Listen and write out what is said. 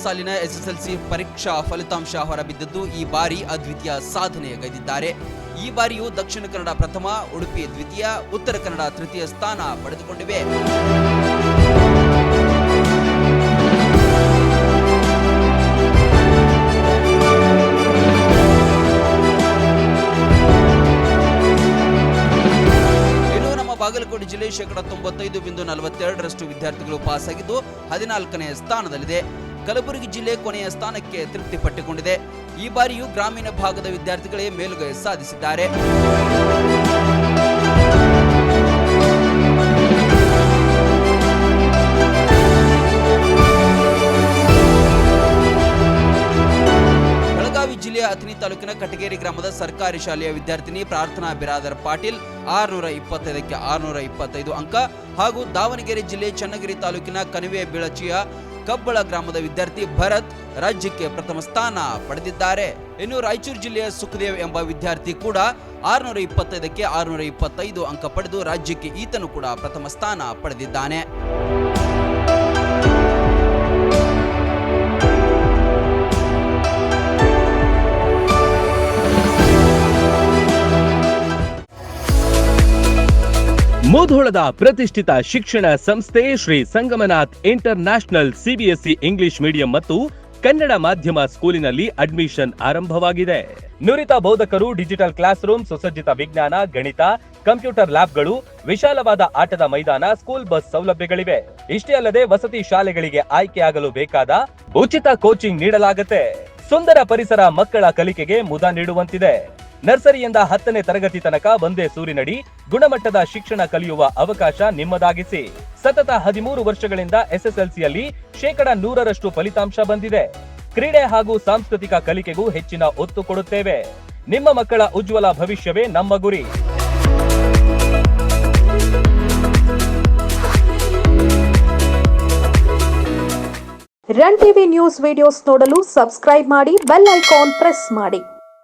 ಸಾಲಿನ ಎಸ್ಎಸ್ಎಲ್ಸಿ ಪರೀಕ್ಷಾ ಫಲಿತಾಂಶ ಹೊರಬಿದ್ದಿದ್ದು ಈ ಬಾರಿ ಅದ್ವಿತೀಯ ಸಾಧನೆಗೈದಿದ್ದಾರೆ. ಈ ಬಾರಿಯೂ ದಕ್ಷಿಣ ಕನ್ನಡ ಪ್ರಥಮ, ಉಡುಪಿ ದ್ವಿತೀಯ, ಉತ್ತರ ಕನ್ನಡ ತೃತೀಯ ಸ್ಥಾನ ಪಡೆದುಕೊಂಡಿವೆ. ಬಾಗಲಕೋಟೆ ಜಿಲ್ಲೆ 95.42% ವಿದ್ಯಾರ್ಥಿಗಳು ಪಾಸ್ ಆಗಿದ್ದು 14ನೇ ಸ್ಥಾನದಲ್ಲಿದೆ. ಕಲಬುರಗಿ ಜಿಲ್ಲೆ ಕೊನೆಯ ಸ್ಥಾನಕ್ಕೆ ತೃಪ್ತಿಪಟ್ಟುಕೊಂಡಿದೆ. ಈ ಬಾರಿಯೂ ಗ್ರಾಮೀಣ ಭಾಗದ ವಿದ್ಯಾರ್ಥಿಗಳೇ ಮೇಲುಗೈ ಸಾಧಿಸಿದ್ದಾರೆ. ಜಿಲ್ಲೆಯ ಅಥಣಿ ತಾಲೂಕಿನ ಕಟಗೇರಿ ಗ್ರಾಮದ ಸರ್ಕಾರಿ ಶಾಲೆಯ ವಿದ್ಯಾರ್ಥಿನಿ ಪ್ರಾರ್ಥನಾ ಬಿರಾದರ್ ಪಾಟೀಲ್ 625ಕ್ಕೆ 625 ಅಂಕ ಹಾಗೂ ದಾವಣಗೆರೆ ಜಿಲ್ಲೆ ಚನ್ನಗಿರಿ ತಾಲೂಕಿನ ಕಣಿವೆ ಬೀಳಚಿಯ ಕಬ್ಬಳ ಗ್ರಾಮದ ವಿದ್ಯಾರ್ಥಿ ಭರತ್ ರಾಜ್ಯಕ್ಕೆ ಪ್ರಥಮ ಸ್ಥಾನ ಪಡೆದಿದ್ದಾರೆ. ಇನ್ನು ರಾಯಚೂರು ಜಿಲ್ಲೆಯ ಸುಖದೇವ್ ಎಂಬ ವಿದ್ಯಾರ್ಥಿ ಕೂಡ 625ಕ್ಕೆ 625 ಅಂಕ ಪಡೆದು ರಾಜ್ಯಕ್ಕೆ ಈತನು ಕೂಡ ಪ್ರಥಮ ಸ್ಥಾನ ಪಡೆದಿದ್ದಾನೆ. ಮುಧೋಳದ ಪ್ರತಿಷ್ಠಿತ ಶಿಕ್ಷಣ ಸಂಸ್ಥೆ Shri Sangamanath international CBSE English medium ಮತ್ತು ಕನ್ನಡ ಮಾಧ್ಯಮ ಸ್ಕೂಲಿನಲ್ಲಿ ಅಡ್ಮಿಷನ್ ಆರಂಭವಾಗಿದೆ. ನುರಿತ ಬೋಧಕರು, ಡಿಜಿಟಲ್ ಕ್ಲಾಸ್ ರೂಮ್, ಸುಸಜ್ಜಿತ ವಿಜ್ಞಾನ, ಗಣಿತ, ಕಂಪ್ಯೂಟರ್ ಲ್ಯಾಬ್ಗಳು, ವಿಶಾಲವಾದ ಆಟದ ಮೈದಾನ, ಸ್ಕೂಲ್ ಬಸ್ ಸೌಲಭ್ಯಗಳಿವೆ. ಇಷ್ಟೇ ಅಲ್ಲದೆ ವಸತಿ ಶಾಲೆಗಳಿಗೆ ಆಯ್ಕೆಯಾಗಲು ಬೇಕಾದ ಉಚಿತ ಕೋಚಿಂಗ್ ನೀಡಲಾಗುತ್ತೆ. ಸುಂದರ ಪರಿಸರ ಮಕ್ಕಳ ಕಲಿಕೆಗೆ ಮುದ ನೀಡುವಂತಿದೆ. ನರ್ಸರಿಯಿಂದ 10ನೇ ತರಗತಿ ತನಕ ಒಂದೇ ಸೂರಿನಡಿ ಗುಣಮಟ್ಟದ ಶಿಕ್ಷಣ ಕಲಿಯುವ ಅವಕಾಶ ನಿಮ್ಮದಾಗಿಸಿ. ಸತತ 13 ವರ್ಷಗಳಿಂದ ಎಸ್ಎಸ್ಎಲ್ಸಿಯಲ್ಲಿ 100% ಫಲಿತಾಂಶ ಬಂದಿದೆ. ಕ್ರೀಡೆ ಹಾಗೂ ಸಾಂಸ್ಕೃತಿಕ ಕಲಿಕೆಗೂ ಹೆಚ್ಚಿನ ಒತ್ತು ಕೊಡುತ್ತೇವೆ. ನಿಮ್ಮ ಮಕ್ಕಳ ಉಜ್ವಲ ಭವಿಷ್ಯವೇ ನಮ್ಮ ಗುರಿ. ರನ್ ಟಿವಿ ನ್ಯೂಸ್ ವಿಡಿಯೋಸ್ ನೋಡಲು ಸಬ್ಸ್ಕ್ರೈಬ್ ಮಾಡಿ, ಬೆಲ್ ಐಕಾನ್ ಪ್ರೆಸ್ ಮಾಡಿ.